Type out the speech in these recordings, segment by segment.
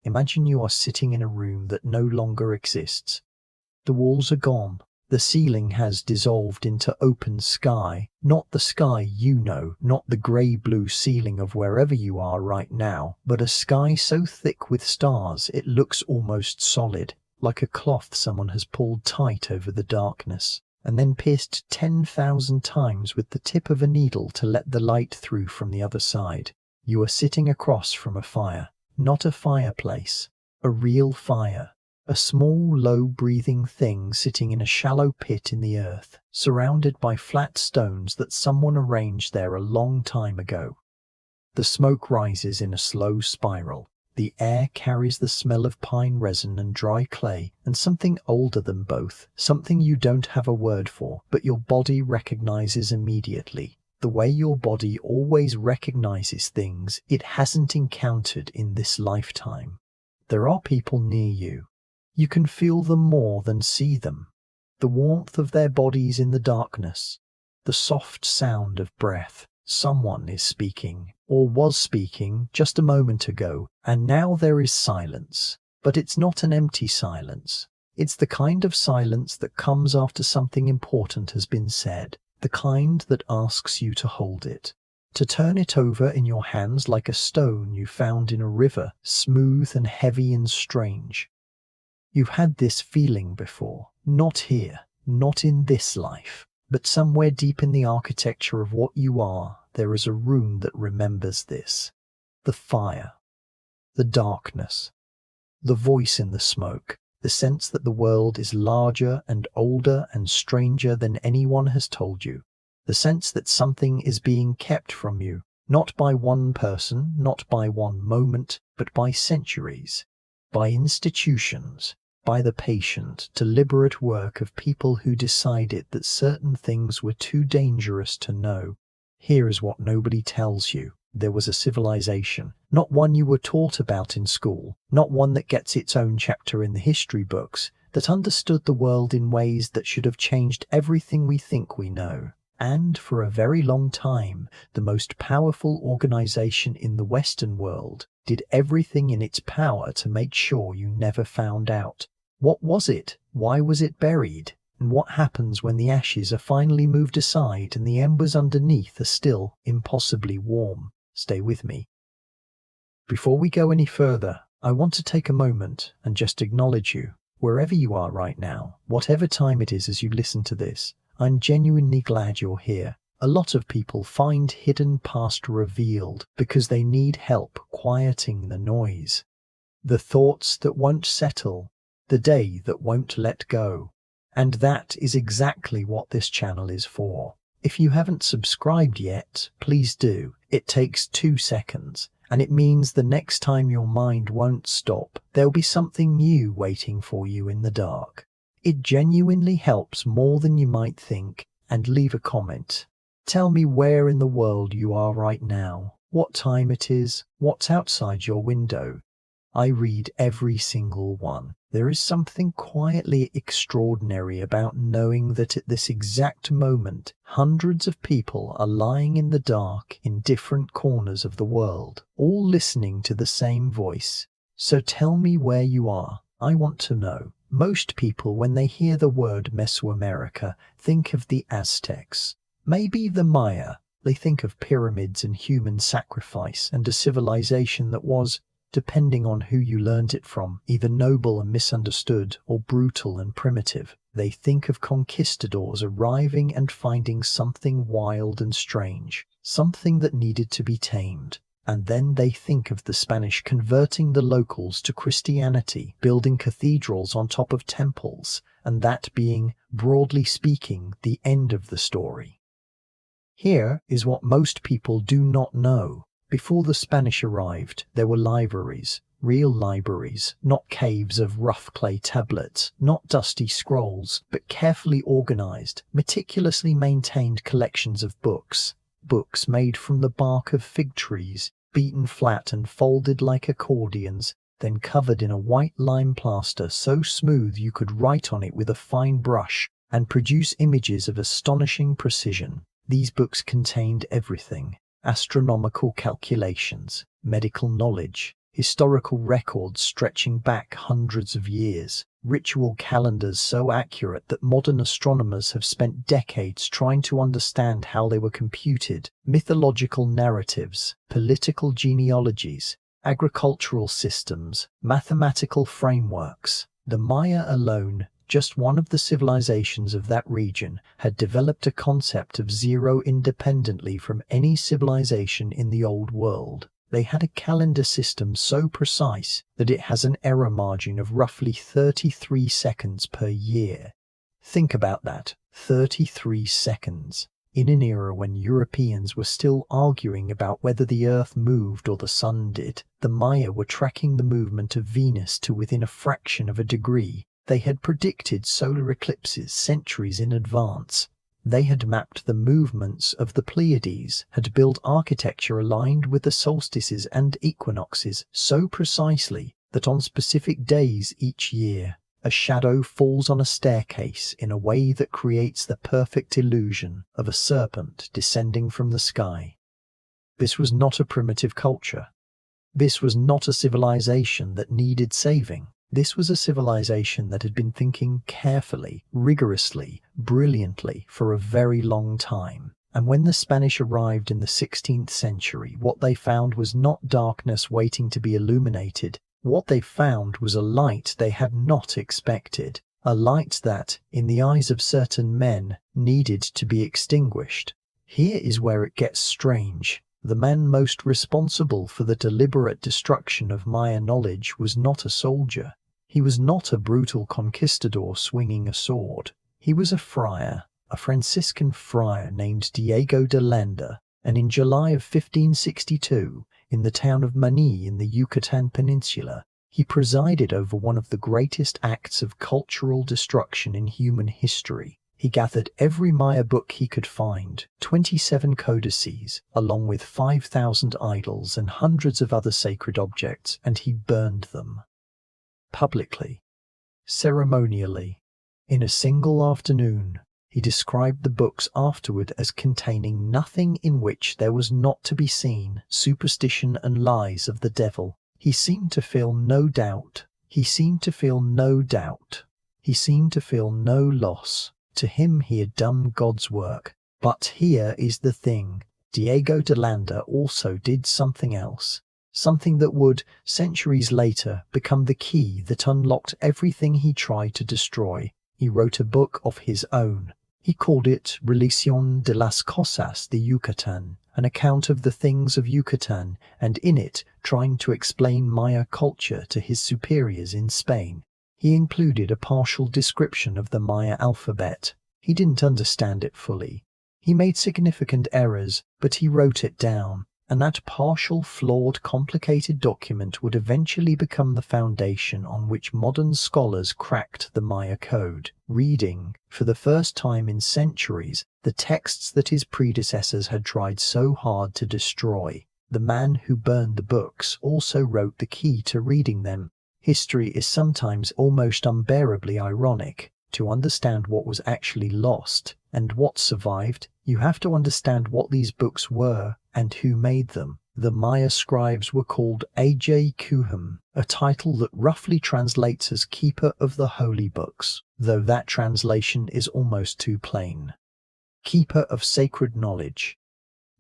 Imagine you are sitting in a room that no longer exists. The walls are gone. The ceiling has dissolved into open sky, not the sky you know, not the grey-blue ceiling of wherever you are right now, but a sky so thick with stars it looks almost solid, like a cloth someone has pulled tight over the darkness, and then pierced 10,000 times with the tip of a needle to let the light through from the other side. You are sitting across from a fire, not a fireplace, a real fire. A small, low-breathing thing sitting in a shallow pit in the earth, surrounded by flat stones that someone arranged there a long time ago. The smoke rises in a slow spiral. The air carries the smell of pine resin and dry clay, and something older than both, something you don't have a word for, but your body recognizes immediately. The way your body always recognizes things it hasn't encountered in this lifetime. There are people near you. You can feel them more than see them. The warmth of their bodies in the darkness, the soft sound of breath. Someone is speaking, or was speaking just a moment ago, and now there is silence. But it's not an empty silence. It's the kind of silence that comes after something important has been said, the kind that asks you to hold it, to turn it over in your hands like a stone you found in a river, smooth and heavy and strange. You've had this feeling before, not here, not in this life, but somewhere deep in the architecture of what you are, there is a room that remembers this. The fire, the darkness, the voice in the smoke, the sense that the world is larger and older and stranger than anyone has told you, the sense that something is being kept from you, not by one person, not by one moment, but by centuries, by institutions, by the patient, deliberate work of people who decided that certain things were too dangerous to know. Here is what nobody tells you. There was a civilization, not one you were taught about in school, not one that gets its own chapter in the history books, that understood the world in ways that should have changed everything we think we know. And for a very long time, the most powerful organization in the Western world did everything in its power to make sure you never found out. What was it? Why was it buried? And what happens when the ashes are finally moved aside and the embers underneath are still impossibly warm? Stay with me. Before we go any further, I want to take a moment and just acknowledge you, wherever you are right now, whatever time it is as you listen to this. I'm genuinely glad you're here. A lot of people find hidden past revealed because they need help quieting the noise. The thoughts that won't settle, the day that won't let go. And that is exactly what this channel is for. If you haven't subscribed yet, please do. It takes 2 seconds, and it means the next time your mind won't stop, there'll be something new waiting for you in the dark. It genuinely helps more than you might think, and leave a comment. Tell me where in the world you are right now, what time it is, what's outside your window. I read every single one. There is something quietly extraordinary about knowing that at this exact moment, hundreds of people are lying in the dark in different corners of the world, all listening to the same voice. So tell me where you are. I want to know. Most people, when they hear the word Mesoamerica, think of the Aztecs. Maybe the Maya. They think of pyramids and human sacrifice and a civilization that was, depending on who you learned it from, either noble and misunderstood or brutal and primitive. They think of conquistadors arriving and finding something wild and strange, something that needed to be tamed. And then they think of the Spanish converting the locals to Christianity, building cathedrals on top of temples, and that being, broadly speaking, the end of the story. Here is what most people do not know. Before the Spanish arrived, there were libraries, real libraries, not caves of rough clay tablets, not dusty scrolls, but carefully organized, meticulously maintained collections of books. Books made from the bark of fig trees, beaten flat and folded like accordions, then covered in a white lime plaster so smooth you could write on it with a fine brush and produce images of astonishing precision. These books contained everything: astronomical calculations, medical knowledge, Historical records stretching back hundreds of years, ritual calendars so accurate that modern astronomers have spent decades trying to understand how they were computed, mythological narratives, political genealogies, agricultural systems, mathematical frameworks. The Maya alone, just one of the civilizations of that region, had developed a concept of zero independently from any civilization in the Old World. They had a calendar system so precise that it has an error margin of roughly 33 seconds per year. Think about that, 33 seconds. In an era when Europeans were still arguing about whether the Earth moved or the Sun did, the Maya were tracking the movement of Venus to within a fraction of a degree. They had predicted solar eclipses centuries in advance. They had mapped the movements of the Pleiades, had built architecture aligned with the solstices and equinoxes so precisely that on specific days each year, a shadow falls on a staircase in a way that creates the perfect illusion of a serpent descending from the sky. This was not a primitive culture. This was not a civilization that needed saving. This was a civilization that had been thinking carefully, rigorously, brilliantly for a very long time. And when the Spanish arrived in the 16th century, what they found was not darkness waiting to be illuminated. What they found was a light they had not expected. A light that, in the eyes of certain men, needed to be extinguished. Here is where it gets strange. The man most responsible for the deliberate destruction of Maya knowledge was not a soldier. He was not a brutal conquistador swinging a sword. He was a friar, a Franciscan friar named Diego de Landa, and in July of 1562, in the town of Mani in the Yucatan Peninsula, he presided over one of the greatest acts of cultural destruction in human history. He gathered every Maya book he could find, 27 codices, along with 5,000 idols and hundreds of other sacred objects, and he burned them. Publicly, ceremonially, in a single afternoon. He described the books afterward as containing nothing in which there was not to be seen superstition and lies of the devil. He seemed to feel no doubt. He seemed to feel no doubt. He seemed to feel no loss. To him he had done God's work. But here is the thing. Diego de Landa also did something else. Something that would, centuries later, become the key that unlocked everything he tried to destroy. He wrote a book of his own. He called it Relación de las Cosas de Yucatán, an account of the things of Yucatan, and in it trying to explain Maya culture to his superiors in Spain. He included a partial description of the Maya alphabet. He didn't understand it fully. He made significant errors, but he wrote it down. And that partial, flawed, complicated document would eventually become the foundation on which modern scholars cracked the Maya code, reading, for the first time in centuries, the texts that his predecessors had tried so hard to destroy. The man who burned the books also wrote the key to reading them. History is sometimes almost unbearably ironic. To understand what was actually lost and what survived, you have to understand what these books were and who made them. The Maya scribes were called Aj-Kuhum, a title that roughly translates as Keeper of the Holy Books, though that translation is almost too plain. Keeper of Sacred Knowledge.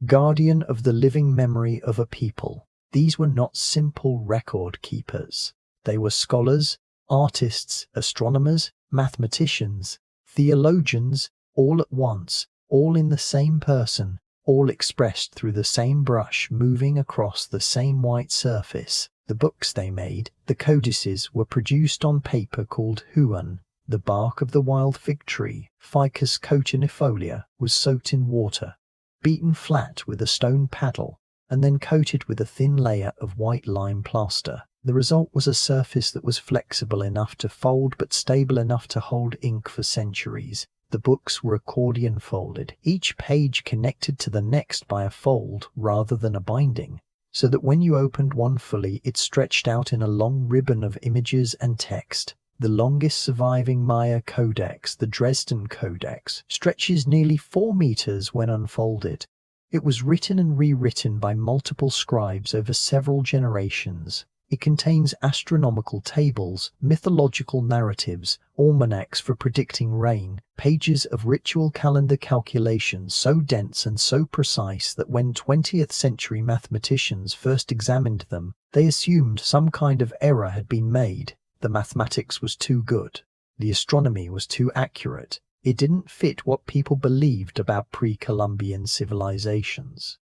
Guardian of the living memory of a people. These were not simple record keepers. They were scholars, artists, astronomers, mathematicians, theologians, all at once, all in the same person, all expressed through the same brush moving across the same white surface. The books they made, the codices, were produced on paper called huan. The bark of the wild fig tree, Ficus cotynifolia, was soaked in water, beaten flat with a stone paddle, and then coated with a thin layer of white lime plaster. The result was a surface that was flexible enough to fold but stable enough to hold ink for centuries. The books were accordion folded, each page connected to the next by a fold rather than a binding, so that when you opened one fully it stretched out in a long ribbon of images and text. The longest surviving Maya codex, the Dresden Codex, stretches nearly 4 meters when unfolded. It was written and rewritten by multiple scribes over several generations. It contains astronomical tables, mythological narratives, almanacs for predicting rain, pages of ritual calendar calculations so dense and so precise that when 20th century mathematicians first examined them, they assumed some kind of error had been made. The mathematics was too good. The astronomy was too accurate. It didn't fit what people believed about pre-Columbian civilizations.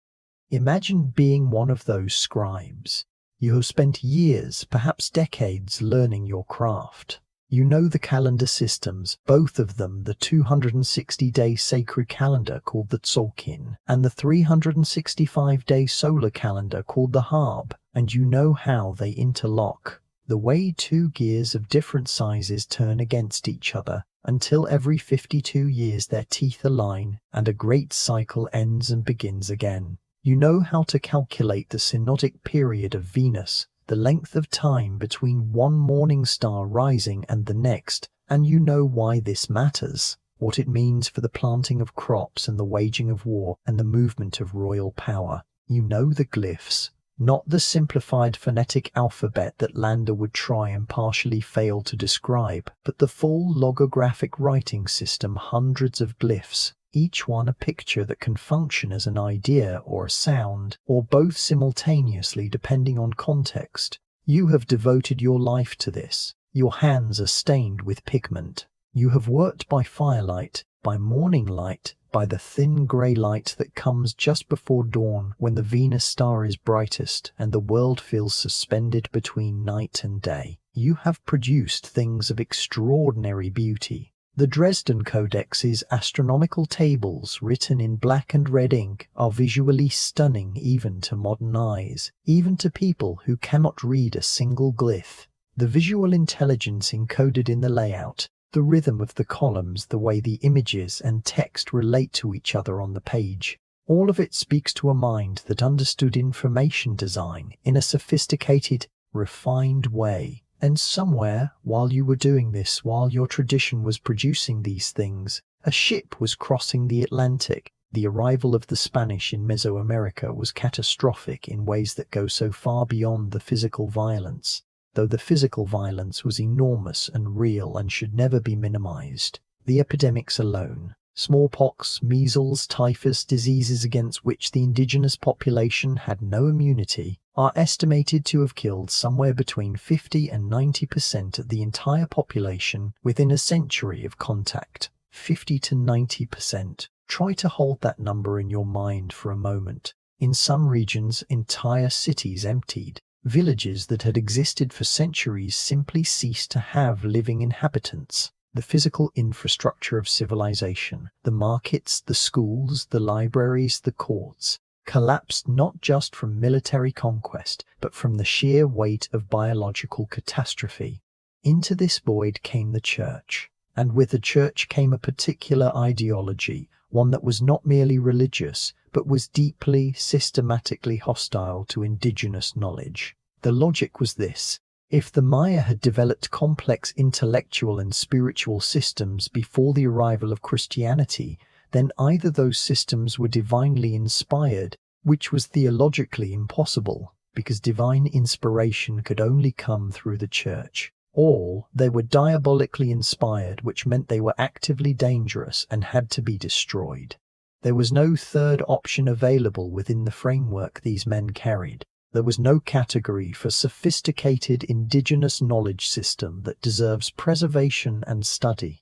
Imagine being one of those scribes. You have spent years, perhaps decades, learning your craft. You know the calendar systems, both of them, the 260-day sacred calendar called the Tzolk'in, and the 365-day solar calendar called the Harb, and you know how they interlock. The way two gears of different sizes turn against each other, until every 52 years their teeth align, and a great cycle ends and begins again. You know how to calculate the synodic period of Venus, the length of time between one morning star rising and the next, and you know why this matters, what it means for the planting of crops and the waging of war and the movement of royal power. You know the glyphs, not the simplified phonetic alphabet that Lander would try and partially fail to describe, but the full logographic writing system, hundreds of glyphs, each one a picture that can function as an idea or a sound, or both simultaneously depending on context. You have devoted your life to this. Your hands are stained with pigment. You have worked by firelight, by morning light, by the thin grey light that comes just before dawn when the Venus star is brightest and the world feels suspended between night and day. You have produced things of extraordinary beauty. The Dresden Codex's astronomical tables, written in black and red ink, are visually stunning even to modern eyes, even to people who cannot read a single glyph. The visual intelligence encoded in the layout, the rhythm of the columns, the way the images and text relate to each other on the page, all of it speaks to a mind that understood information design in a sophisticated, refined way. And somewhere, while you were doing this, while your tradition was producing these things, a ship was crossing the Atlantic. The arrival of the Spanish in Mesoamerica was catastrophic in ways that go so far beyond the physical violence, though the physical violence was enormous and real and should never be minimized. The epidemics alone, smallpox, measles, typhus, diseases against which the indigenous population had no immunity, are estimated to have killed somewhere between 50 and 90% of the entire population within a century of contact. 50 to 90%. Try to hold that number in your mind for a moment. In some regions, entire cities emptied. Villages that had existed for centuries simply ceased to have living inhabitants. The physical infrastructure of civilization, the markets, the schools, the libraries, the courts, collapsed not just from military conquest, but from the sheer weight of biological catastrophe. Into this void came the church, and with the church came a particular ideology, one that was not merely religious, but was deeply, systematically hostile to indigenous knowledge. The logic was this: if the Maya had developed complex intellectual and spiritual systems before the arrival of Christianity, then either those systems were divinely inspired, which was theologically impossible, because divine inspiration could only come through the church, or they were diabolically inspired, which meant they were actively dangerous and had to be destroyed. There was no third option available within the framework these men carried. There was no category for sophisticated indigenous knowledge system that deserves preservation and study.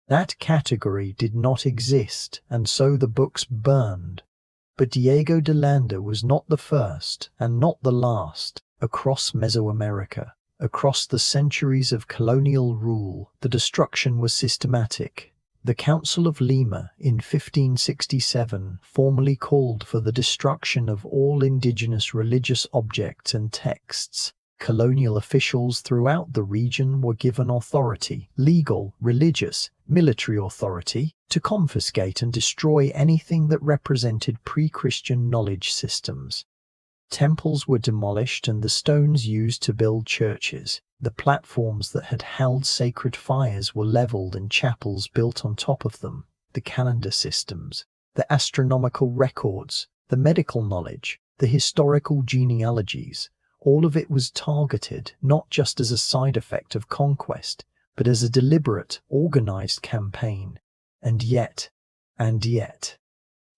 That category did not exist, and so the books burned. But Diego de Landa was not the first, and not the last. Across Mesoamerica, across the centuries of colonial rule, the destruction was systematic. The Council of Lima in 1567 formally called for the destruction of all indigenous religious objects and texts. Colonial officials throughout the region were given authority, legal, religious, military authority, to confiscate and destroy anything that represented pre-Christian knowledge systems. Temples were demolished and the stones used to build churches. The platforms that had held sacred fires were leveled and chapels built on top of them. The calendar systems, the astronomical records, the medical knowledge, the historical genealogies, All of it was targeted, not just as a side effect of conquest, but as a deliberate, organized campaign. And yet,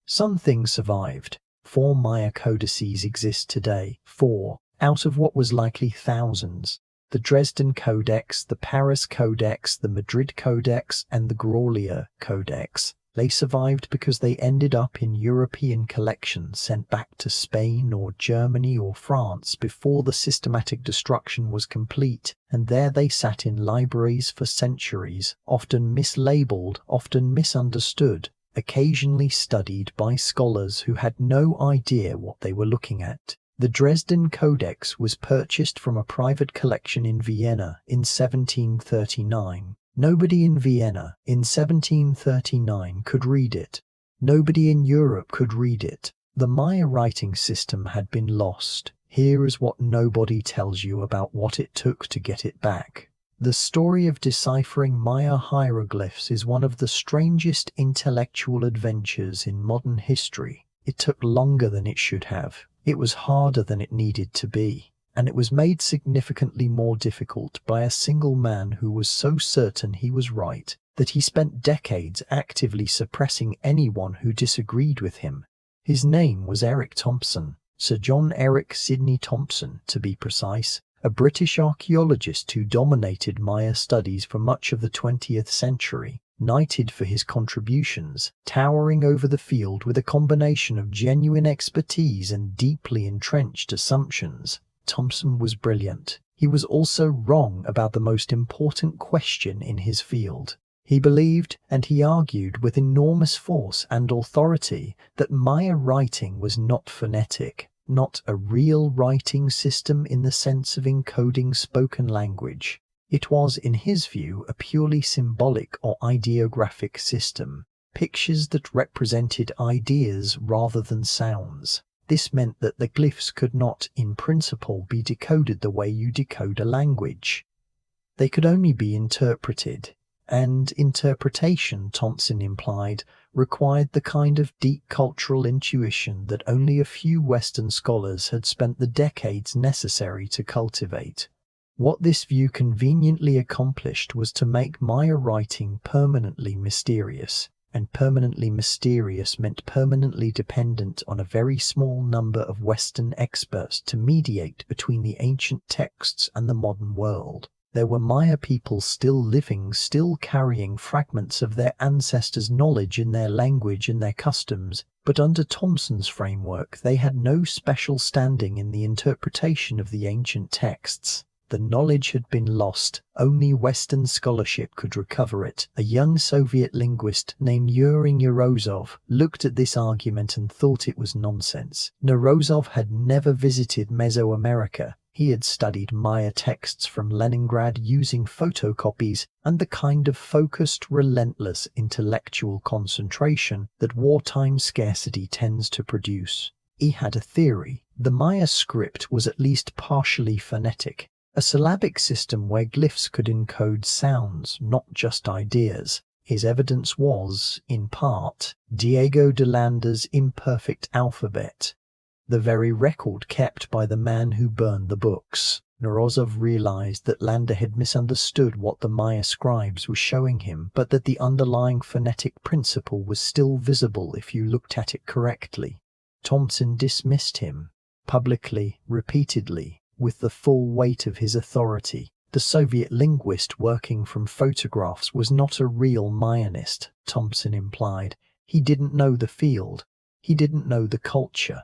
some things survived. 4 Maya codices exist today, 4 out of what was likely thousands. The Dresden Codex, the Paris Codex, the Madrid Codex, and the Grolier Codex. They survived because they ended up in European collections sent back to Spain or Germany or France before the systematic destruction was complete, and there they sat in libraries for centuries, often mislabeled, often misunderstood, occasionally studied by scholars who had no idea what they were looking at. The Dresden Codex was purchased from a private collection in Vienna in 1739. Nobody in Vienna in 1739 could read it. Nobody in Europe could read it. The Maya writing system had been lost. Here is what nobody tells you about what it took to get it back. The story of deciphering Maya hieroglyphs is one of the strangest intellectual adventures in modern history. It took longer than it should have. It was harder than it needed to be. And it was made significantly more difficult by a single man who was so certain he was right that he spent decades actively suppressing anyone who disagreed with him. His name was Eric Thompson, Sir John Eric Sidney Thompson, to be precise, a British archaeologist who dominated Maya studies for much of the 20th century, knighted for his contributions, towering over the field with a combination of genuine expertise and deeply entrenched assumptions. Thompson was brilliant. He was also wrong about the most important question in his field. He believed, and he argued with enormous force and authority, that Maya writing was not phonetic, not a real writing system in the sense of encoding spoken language. It was, in his view, a purely symbolic or ideographic system, pictures that represented ideas rather than sounds. This meant that the glyphs could not, in principle, be decoded the way you decode a language. They could only be interpreted, and interpretation, Thompson implied, required the kind of deep cultural intuition that only a few Western scholars had spent the decades necessary to cultivate. What this view conveniently accomplished was to make Maya writing permanently mysterious. And permanently mysterious meant permanently dependent on a very small number of Western experts to mediate between the ancient texts and the modern world. There were Maya people still living, still carrying fragments of their ancestors' knowledge in their language and their customs, but under Thompson's framework they had no special standing in the interpretation of the ancient texts. The knowledge had been lost. Only Western scholarship could recover it. A young Soviet linguist named Yuri Nerozov looked at this argument and thought it was nonsense. Nerozov had never visited Mesoamerica. He had studied Maya texts from Leningrad using photocopies and the kind of focused, relentless intellectual concentration that wartime scarcity tends to produce. He had a theory. The Maya script was at least partially phonetic. A syllabic system where glyphs could encode sounds, not just ideas. His evidence was, in part, Diego de Landa's imperfect alphabet, the very record kept by the man who burned the books. Nerozov realized that Landa had misunderstood what the Maya scribes were showing him, but that the underlying phonetic principle was still visible if you looked at it correctly. Thompson dismissed him, publicly, repeatedly, with the full weight of his authority. The Soviet linguist working from photographs was not a real Mayanist, Thompson implied. He didn't know the field. He didn't know the culture.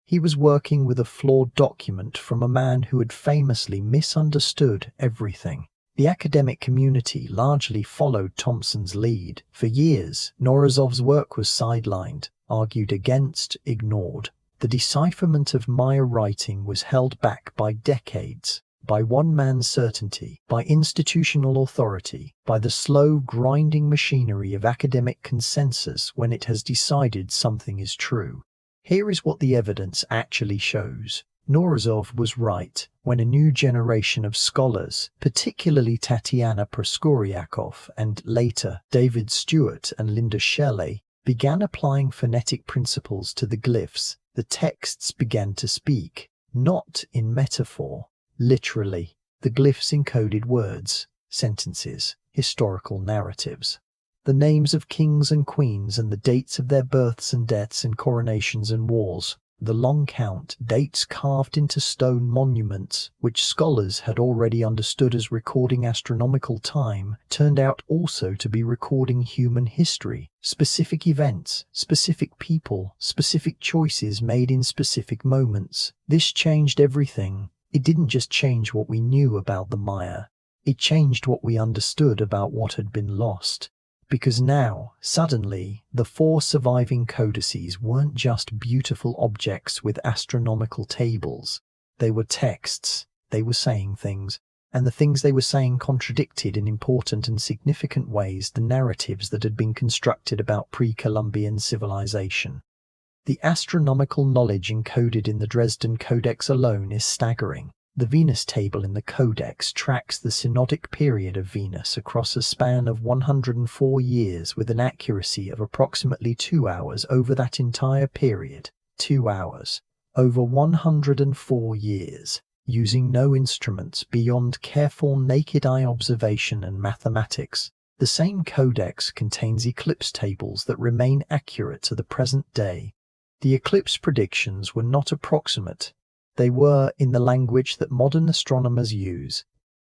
He was working with a flawed document from a man who had famously misunderstood everything. The academic community largely followed Thompson's lead. For years, Nerozov's work was sidelined, argued against, ignored. The decipherment of Maya writing was held back by decades, by one man's certainty, by institutional authority, by the slow grinding machinery of academic consensus when it has decided something is true. Here is what the evidence actually shows. Nerozov was right when a new generation of scholars, particularly Tatiana Proskoriakov and later David Stewart and Linda Shelley, began applying phonetic principles to the glyphs. The texts began to speak. not in metaphor. Literally, the glyphs encoded words, sentences, historical narratives. The names of kings and queens and the dates of their births and deaths and coronations and wars. The long count, dates carved into stone monuments, which scholars had already understood as recording astronomical time, turned out also to be recording human history, specific events, specific people, specific choices made in specific moments. This changed everything. It didn't just change what we knew about the Maya, it changed what we understood about what had been lost. Because now, suddenly, the 4 surviving codices weren't just beautiful objects with astronomical tables. They were texts, they were saying things, and the things they were saying contradicted in important and significant ways the narratives that had been constructed about pre-Columbian civilization. The astronomical knowledge encoded in the Dresden Codex alone is staggering. The Venus table in the Codex tracks the synodic period of Venus across a span of 104 years with an accuracy of approximately 2 hours over that entire period. 2 hours. Over 104 years. Using no instruments beyond careful naked eye observation and mathematics. The same Codex contains eclipse tables that remain accurate to the present day. The eclipse predictions were not approximate. They were, in the language that modern astronomers use,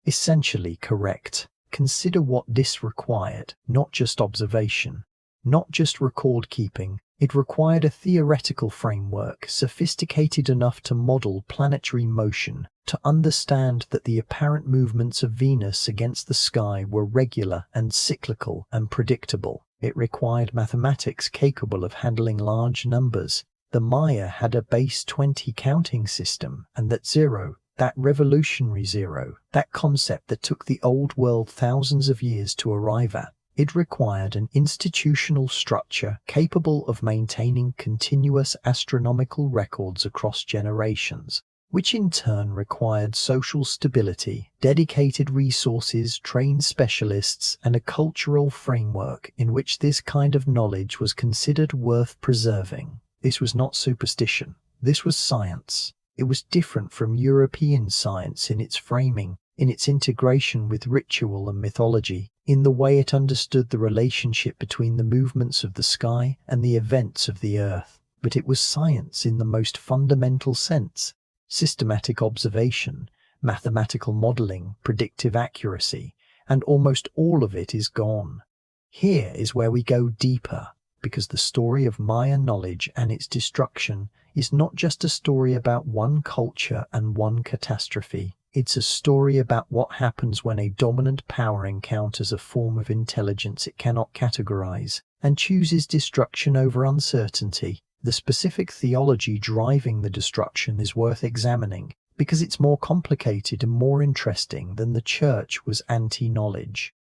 essentially correct. Consider what this required: not just observation, not just record keeping. It required a theoretical framework sophisticated enough to model planetary motion, to understand that the apparent movements of Venus against the sky were regular and cyclical and predictable. It required mathematics capable of handling large numbers. The Maya had a base 20 counting system, and that zero, that revolutionary zero, that concept that took the old world thousands of years to arrive at, it required an institutional structure capable of maintaining continuous astronomical records across generations, which in turn required social stability, dedicated resources, trained specialists, and a cultural framework in which this kind of knowledge was considered worth preserving. This was not superstition. This was science. It was different from European science in its framing, in its integration with ritual and mythology, in the way it understood the relationship between the movements of the sky and the events of the earth. But it was science in the most fundamental sense. Systematic observation, mathematical modeling, predictive accuracy, and almost all of it is gone. Here is where we go deeper. Because the story of Maya knowledge and its destruction is not just a story about one culture and one catastrophe. It's a story about what happens when a dominant power encounters a form of intelligence it cannot categorize and chooses destruction over uncertainty. The specific theology driving the destruction is worth examining because it's more complicated and more interesting than the church was anti-knowledge.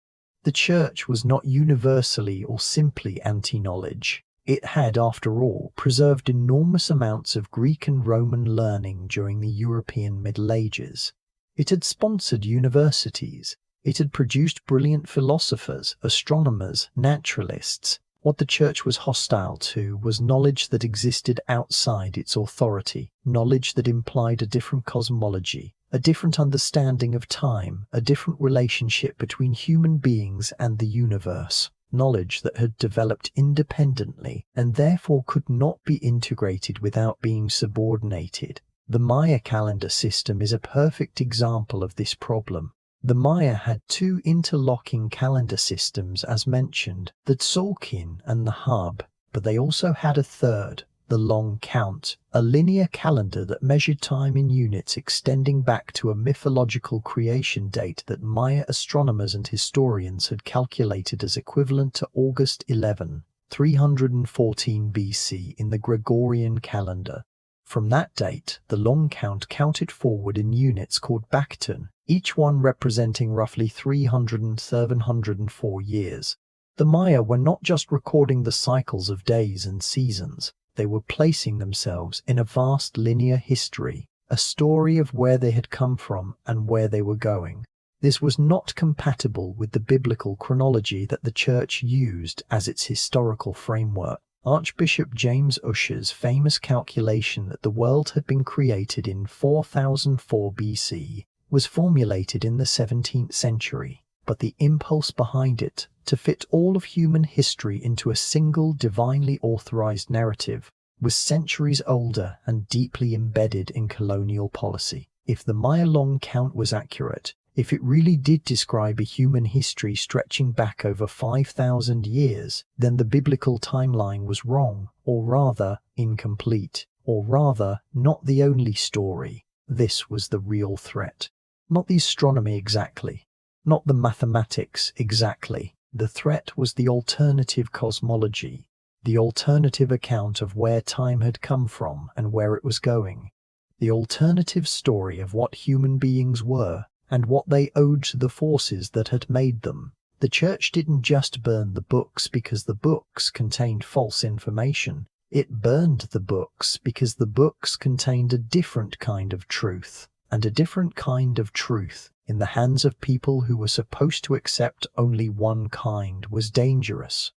The church was not universally or simply anti-knowledge. It had, after all, preserved enormous amounts of Greek and Roman learning during the European Middle Ages. It had sponsored universities. It had produced brilliant philosophers, astronomers, naturalists. What the church was hostile to was knowledge that existed outside its authority, knowledge that implied a different cosmology, a different understanding of time, a different relationship between human beings and the universe, knowledge that had developed independently and therefore could not be integrated without being subordinated. The Maya calendar system is a perfect example of this problem. The Maya had 2 interlocking calendar systems as mentioned, the Tzolk'in and the Hub, but they also had a third, the long count, a linear calendar that measured time in units extending back to a mythological creation date that Maya astronomers and historians had calculated as equivalent to August 11, 314 BC in the Gregorian calendar. From that date, the long count counted forward in units called Baktan, each one representing roughly 300 and 704 years. The Maya were not just recording the cycles of days and seasons, they were placing themselves in a vast linear history, a story of where they had come from and where they were going. This was not compatible with the biblical chronology that the church used as its historical framework. Archbishop James Ussher's famous calculation that the world had been created in 4004 BC was formulated in the 17th century, but the impulse behind it, to fit all of human history into a single divinely authorized narrative, was centuries older and deeply embedded in colonial policy. If the Maya-long count was accurate, if it really did describe a human history stretching back over 5,000 years, then the biblical timeline was wrong, or rather, incomplete, or rather, not the only story. This was the real threat. Not the astronomy exactly, not the mathematics exactly. The threat was the alternative cosmology, the alternative account of where time had come from and where it was going, the alternative story of what human beings were and what they owed to the forces that had made them. The church didn't just burn the books because the books contained false information. It burned the books because the books contained a different kind of truth, and a different kind of truth in the hands of people who were supposed to accept only one kind was dangerous.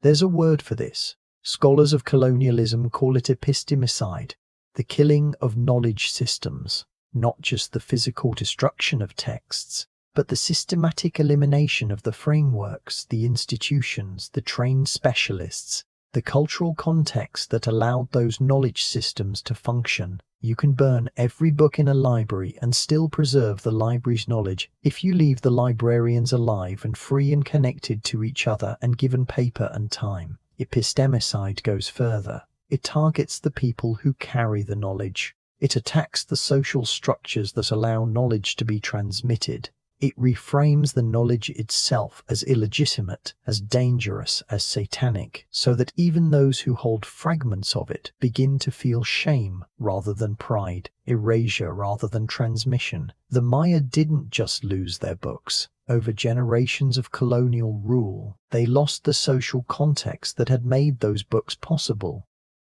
There's a word for this. Scholars of colonialism call it epistemicide, the killing of knowledge systems. Not just the physical destruction of texts, but the systematic elimination of the frameworks, the institutions, the trained specialists, the cultural context that allowed those knowledge systems to function. You can burn every book in a library and still preserve the library's knowledge if you leave the librarians alive and free and connected to each other and given paper and time. Epistemicide goes further. It targets the people who carry the knowledge. It attacks the social structures that allow knowledge to be transmitted. It reframes the knowledge itself as illegitimate, as dangerous, as satanic, so that even those who hold fragments of it begin to feel shame rather than pride, erasure rather than transmission. The Maya didn't just lose their books. Over generations of colonial rule, they lost the social context that had made those books possible.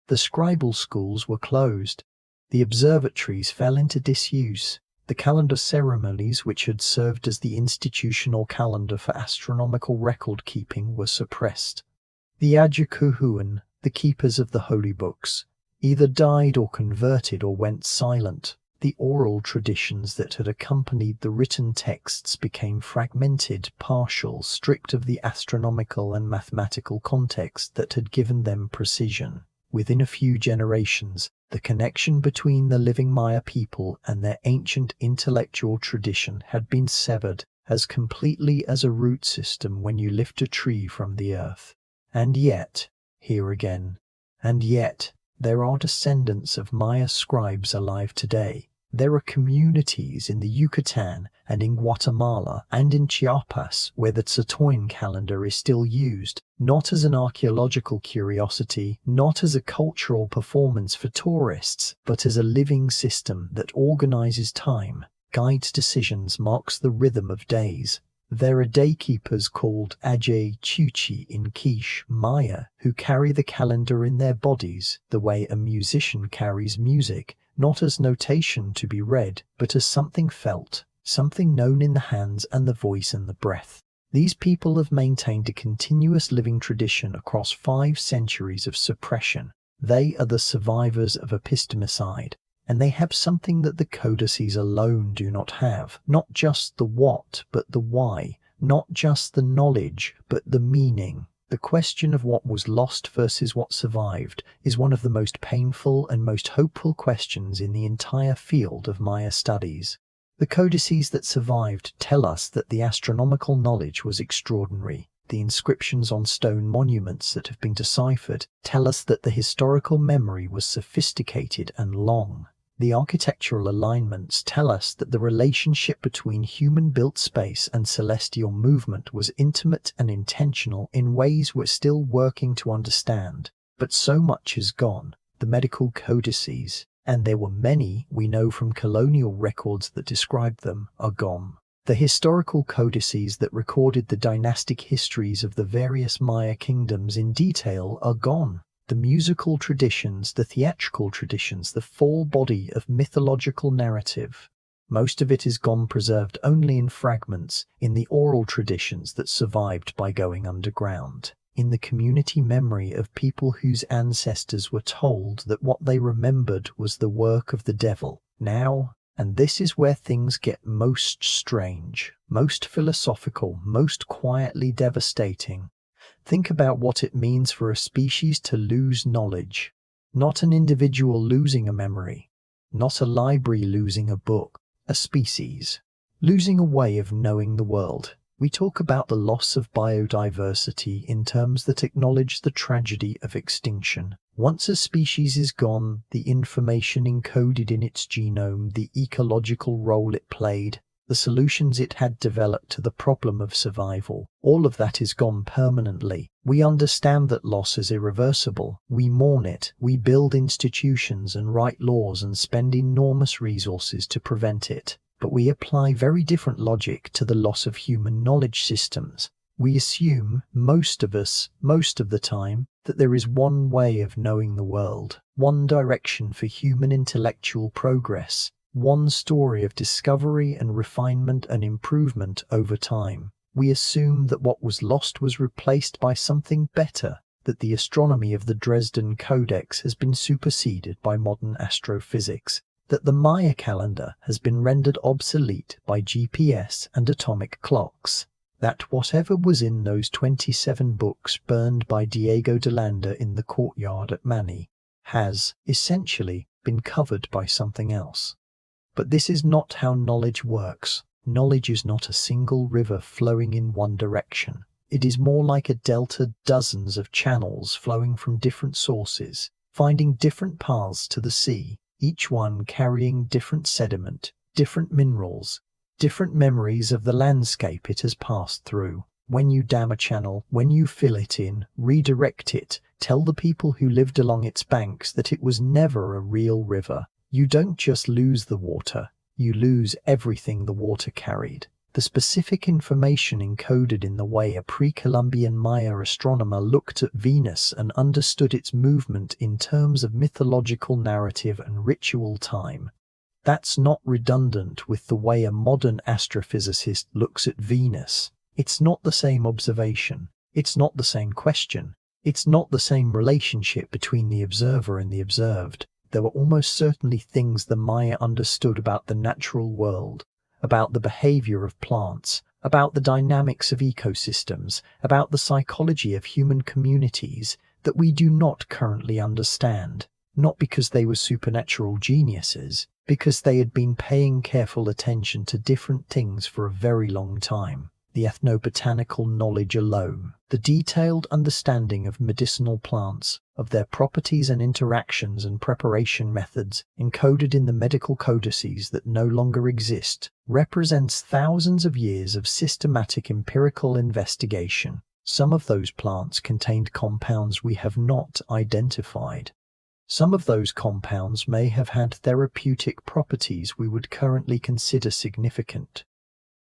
The scribal schools were closed. The observatories fell into disuse. The calendar ceremonies, which had served as the institutional calendar for astronomical record-keeping, were suppressed. The Adjakuhuan, the keepers of the holy books, either died or converted or went silent. The oral traditions that had accompanied the written texts became fragmented, partial, stripped of the astronomical and mathematical context that had given them precision. Within a few generations, the connection between the living Maya people and their ancient intellectual tradition had been severed as completely as a root system when you lift a tree from the earth. And yet, here again, and yet, there are descendants of Maya scribes alive today. There are communities in the Yucatan and in Guatemala and in Chiapas where the Tzatoin calendar is still used, not as an archaeological curiosity, not as a cultural performance for tourists, but as a living system that organizes time, guides decisions, marks the rhythm of days. There are daykeepers called Ajay Chuchi in Quiche, Maya, who carry the calendar in their bodies, the way a musician carries music, not as notation to be read, but as something felt, something known in the hands and the voice and the breath. These people have maintained a continuous living tradition across 5 centuries of suppression. They are the survivors of epistemicide, and they have something that the codices alone do not have. Not just the what, but the why. Not just the knowledge, but the meaning. The question of what was lost versus what survived is one of the most painful and most hopeful questions in the entire field of Maya studies. The codices that survived tell us that the astronomical knowledge was extraordinary. The inscriptions on stone monuments that have been deciphered tell us that the historical memory was sophisticated and long. The architectural alignments tell us that the relationship between human-built space and celestial movement was intimate and intentional in ways we're still working to understand. But so much is gone. The medical codices, and there were many we know from colonial records that described them, are gone. The historical codices that recorded the dynastic histories of the various Maya kingdoms in detail are gone. The musical traditions, the theatrical traditions, the full body of mythological narrative. Most of it is gone, preserved only in fragments, in the oral traditions that survived by going underground. in the community memory of people whose ancestors were told that what they remembered was the work of the devil. Now, and this is where things get most strange, most philosophical, most quietly devastating. Think about what it means for a species to lose knowledge. Not an individual losing a memory, not a library losing a book, a species losing a way of knowing the world. We talk about the loss of biodiversity in terms that acknowledge the tragedy of extinction. Once a species is gone, the information encoded in its genome, the ecological role it played, the solutions it had developed to the problem of survival, all of that is gone permanently. We understand that loss is irreversible. We mourn it. We build institutions and write laws and spend enormous resources to prevent it. But we apply very different logic to the loss of human knowledge systems. We assume, most of us, most of the time, that there is one way of knowing the world, one direction for human intellectual progress, one story of discovery and refinement and improvement over time. We assume that what was lost was replaced by something better, that the astronomy of the Dresden Codex has been superseded by modern astrophysics, that the Maya calendar has been rendered obsolete by GPS and atomic clocks, that whatever was in those 27 books burned by Diego de Landa in the courtyard at Mani has, essentially, been covered by something else. But this is not how knowledge works. Knowledge is not a single river flowing in one direction. It is more like a delta, dozens of channels flowing from different sources, finding different paths to the sea, each one carrying different sediment, different minerals, different memories of the landscape it has passed through. When you dam a channel, when you fill it in, redirect it, tell the people who lived along its banks that it was never a real river. You don't just lose the water, you lose everything the water carried. The specific information encoded in the way a pre-Columbian Maya astronomer looked at Venus and understood its movement in terms of mythological narrative and ritual time. That's not redundant with the way a modern astrophysicist looks at Venus. It's not the same observation. It's not the same question. It's not the same relationship between the observer and the observed. There were almost certainly things the Maya understood about the natural world, about the behavior of plants, about the dynamics of ecosystems, about the psychology of human communities that we do not currently understand. Not because they were supernatural geniuses, because they had been paying careful attention to different things for a very long time. The ethnobotanical knowledge alone, the detailed understanding of medicinal plants, of their properties and interactions and preparation methods, encoded in the medical codices that no longer exist, represents thousands of years of systematic empirical investigation. Some of those plants contained compounds we have not identified. Some of those compounds may have had therapeutic properties we would currently consider significant.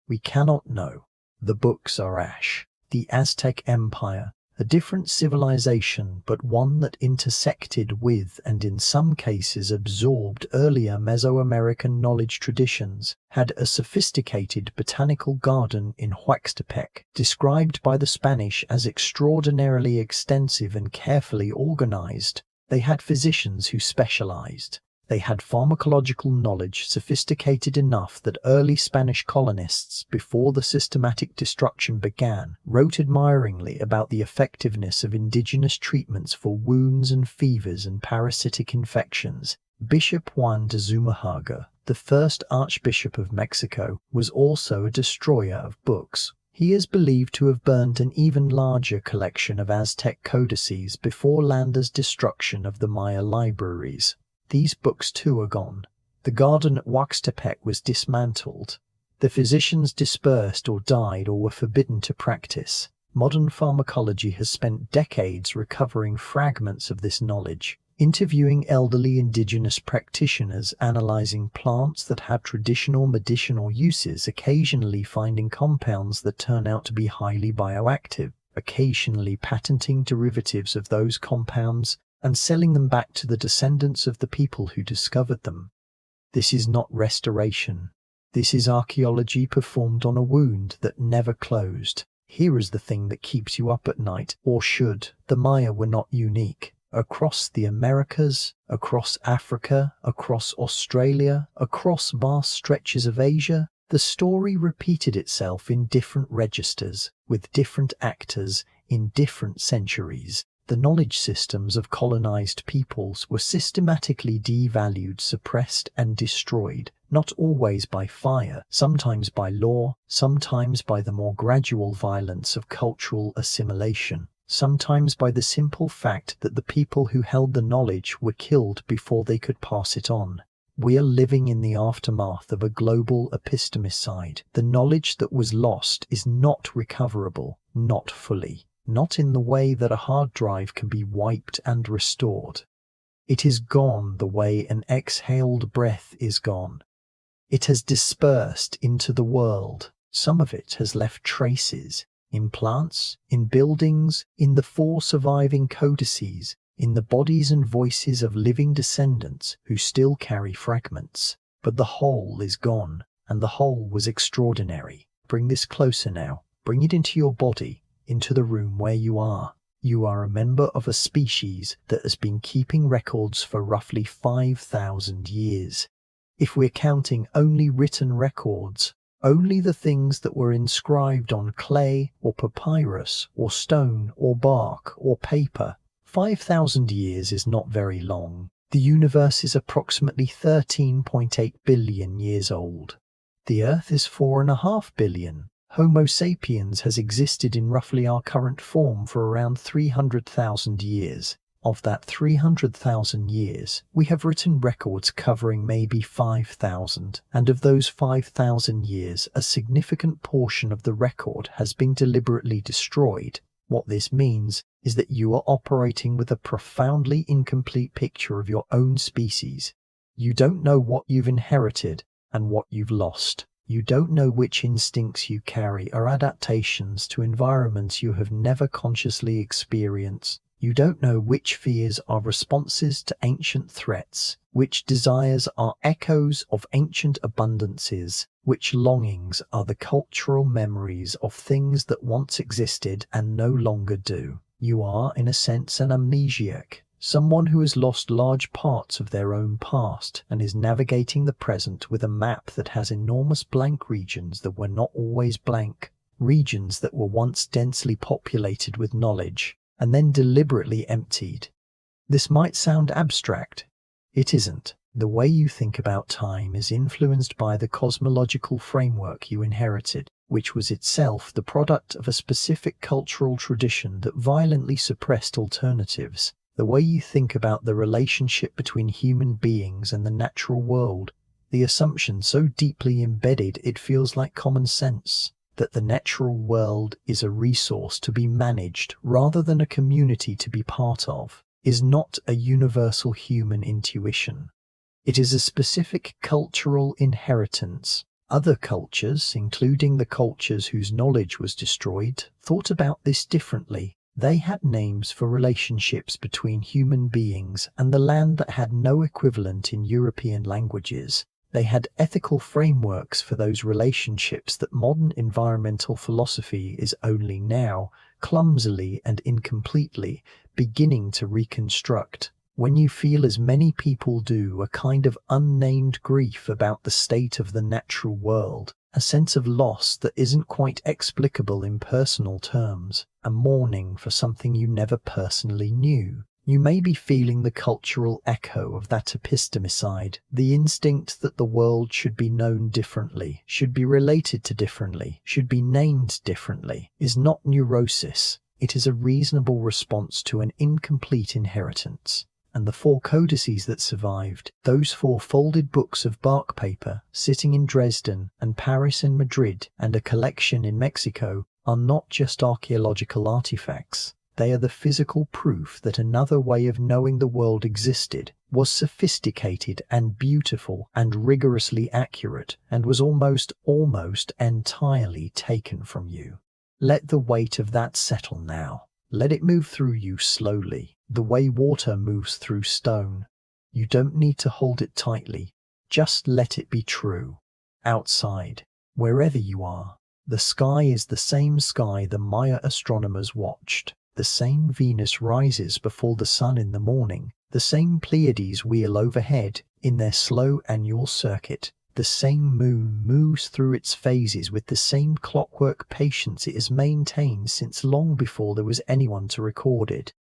We cannot know. The books are ash. The Aztec Empire, a different civilization but one that intersected with and in some cases absorbed earlier Mesoamerican knowledge traditions, had a sophisticated botanical garden in Huaxtepec, described by the Spanish as extraordinarily extensive and carefully organized. They had physicians who specialized. They had pharmacological knowledge sophisticated enough that early Spanish colonists, before the systematic destruction began, wrote admiringly about the effectiveness of indigenous treatments for wounds and fevers and parasitic infections. Bishop Juan de Zumahaga, the first Archbishop of Mexico, was also a destroyer of books. He is believed to have burned an even larger collection of Aztec codices before Landa's destruction of the Maya libraries. These books too are gone. The garden at Huaxtepec was dismantled. The physicians dispersed or died or were forbidden to practice. Modern pharmacology has spent decades recovering fragments of this knowledge, interviewing elderly indigenous practitioners, analyzing plants that have traditional medicinal uses, occasionally finding compounds that turn out to be highly bioactive, occasionally patenting derivatives of those compounds, and selling them back to the descendants of the people who discovered them. This is not restoration. This is archaeology performed on a wound that never closed. Here is the thing that keeps you up at night, or should. The Maya were not unique. Across the Americas, across Africa, across Australia, across vast stretches of Asia, the story repeated itself in different registers, with different actors, in different centuries. The knowledge systems of colonized peoples were systematically devalued, suppressed, and destroyed, not always by fire, sometimes by law, sometimes by the more gradual violence of cultural assimilation, sometimes by the simple fact that the people who held the knowledge were killed before they could pass it on. We are living in the aftermath of a global epistemicide. The knowledge that was lost is not recoverable, not fully. Not in the way that a hard drive can be wiped and restored. It is gone the way an exhaled breath is gone. It has dispersed into the world. Some of it has left traces, in plants, in buildings, in the 4 surviving codices, in the bodies and voices of living descendants who still carry fragments. But the whole is gone, and the whole was extraordinary. Bring this closer now. Bring it into your body, into the room where you are. You are a member of a species that has been keeping records for roughly 5,000 years. If we're counting only written records, only the things that were inscribed on clay or papyrus or stone or bark or paper, 5,000 years is not very long. The universe is approximately 13.8 billion years old. The Earth is 4.5 billion. Homo sapiens has existed in roughly our current form for around 300,000 years. Of that 300,000 years, we have written records covering maybe 5,000, and of those 5,000 years, a significant portion of the record has been deliberately destroyed. What this means is that you are operating with a profoundly incomplete picture of your own species. You don't know what you've inherited and what you've lost. You don't know which instincts you carry are adaptations to environments you have never consciously experienced. You don't know which fears are responses to ancient threats, which desires are echoes of ancient abundances, which longings are the cultural memories of things that once existed and no longer do. You are, in a sense, an amnesiac. Someone who has lost large parts of their own past and is navigating the present with a map that has enormous blank regions that were not always blank, regions that were once densely populated with knowledge and then deliberately emptied. This might sound abstract. It isn't. The way you think about time is influenced by the cosmological framework you inherited, which was itself the product of a specific cultural tradition that violently suppressed alternatives. The way you think about the relationship between human beings and the natural world, the assumption so deeply embedded it feels like common sense, that the natural world is a resource to be managed rather than a community to be part of, is not a universal human intuition. It is a specific cultural inheritance. Other cultures, including the cultures whose knowledge was destroyed, thought about this differently. They had names for relationships between human beings and the land that had no equivalent in European languages. They had ethical frameworks for those relationships that modern environmental philosophy is only now, clumsily and incompletely, beginning to reconstruct. When you feel, as many people do, a kind of unnamed grief about the state of the natural world, a sense of loss that isn't quite explicable in personal terms, a mourning for something you never personally knew, you may be feeling the cultural echo of that epistemicide, the instinct that the world should be known differently, should be related to differently, should be named differently, is not neurosis. It is a reasonable response to an incomplete inheritance. And the 4 codices that survived, those 4 folded books of bark paper sitting in Dresden and Paris and Madrid and a collection in Mexico, are not just archaeological artifacts. They are the physical proof that another way of knowing the world existed, was sophisticated and beautiful and rigorously accurate, and was almost entirely taken from you. Let the weight of that settle now. Let it move through you slowly, the way water moves through stone. You don't need to hold it tightly. Just let it be true. Outside, wherever you are, The sky is the same sky the Maya astronomers watched. The same Venus rises before the sun in the morning. The same Pleiades wheel overhead in their slow annual circuit. The same moon moves through its phases with the same clockwork patience it has maintained since long before there was anyone to record it.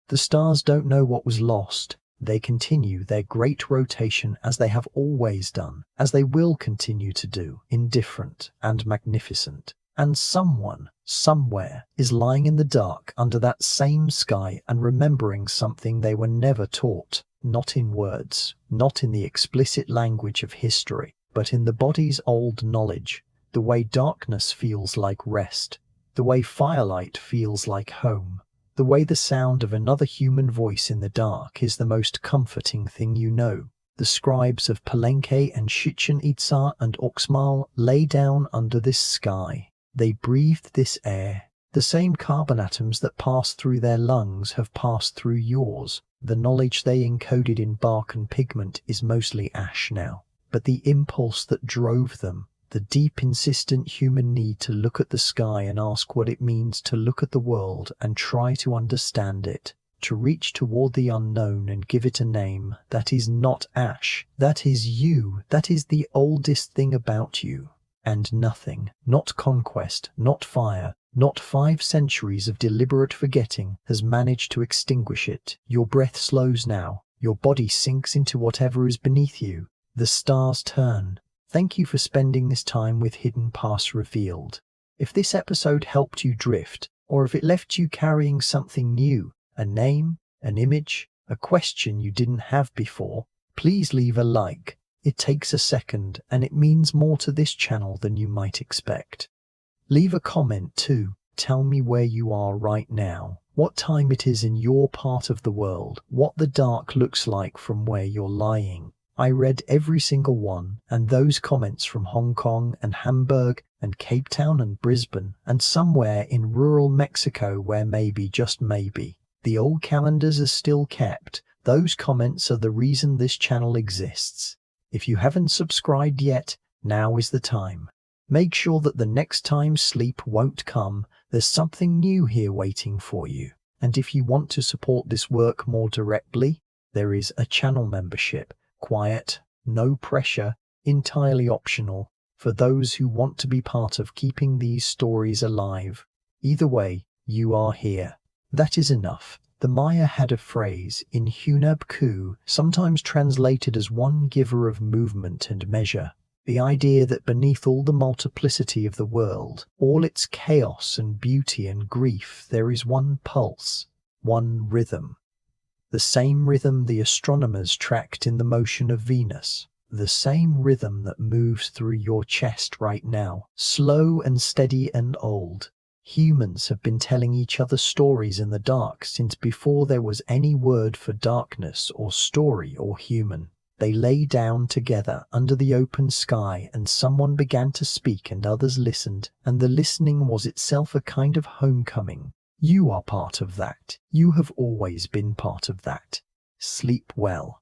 The stars don't know what was lost. They continue their great rotation as they have always done, as they will continue to do, indifferent and magnificent. And someone, somewhere, is lying in the dark under that same sky and remembering something they were never taught, not in words, not in the explicit language of history, but in the body's old knowledge, the way darkness feels like rest, the way firelight feels like home, the way the sound of another human voice in the dark is the most comforting thing you know. The scribes of Palenque and Chichen Itza and Uxmal lay down under this sky. They breathed this air. The same carbon atoms that passed through their lungs have passed through yours. The knowledge they encoded in bark and pigment is mostly ash now. But the impulse that drove them, the deep insistent human need to look at the sky and ask what it means to look at the world and try to understand it, to reach toward the unknown and give it a name, that is not ash, that is you, that is the oldest thing about you. And nothing, not conquest, not fire, not 5 centuries of deliberate forgetting has managed to extinguish it. Your breath slows now. Your body sinks into whatever is beneath you. The stars turn. Thank you for spending this time with Hidden Past Revealed. If this episode helped you drift, or if it left you carrying something new, a name, an image, a question you didn't have before, please leave a like. It takes a second, and it means more to this channel than you might expect. Leave a comment too. Tell me where you are right now, what time it is in your part of the world, what the dark looks like from where you're lying. I read every single one, and those comments from Hong Kong and Hamburg and Cape Town and Brisbane and somewhere in rural Mexico where maybe, just maybe, the old calendars are still kept. Those comments are the reason this channel exists. If you haven't subscribed yet, now is the time. Make sure that the next time sleep won't come, there's something new here waiting for you. And if you want to support this work more directly, there is a channel membership. Quiet, no pressure, entirely optional, for those who want to be part of keeping these stories alive. Either way, you are here. That is enough. The Maya had a phrase in Hunab Ku, sometimes translated as one giver of movement and measure. The idea that beneath all the multiplicity of the world, all its chaos and beauty and grief, there is one pulse, one rhythm. The same rhythm the astronomers tracked in the motion of Venus. The same rhythm that moves through your chest right now, slow and steady and old. Humans have been telling each other stories in the dark since before there was any word for darkness or story or human. They lay down together under the open sky, and someone began to speak and others listened, and the listening was itself a kind of homecoming. You are part of that. You have always been part of that. Sleep well.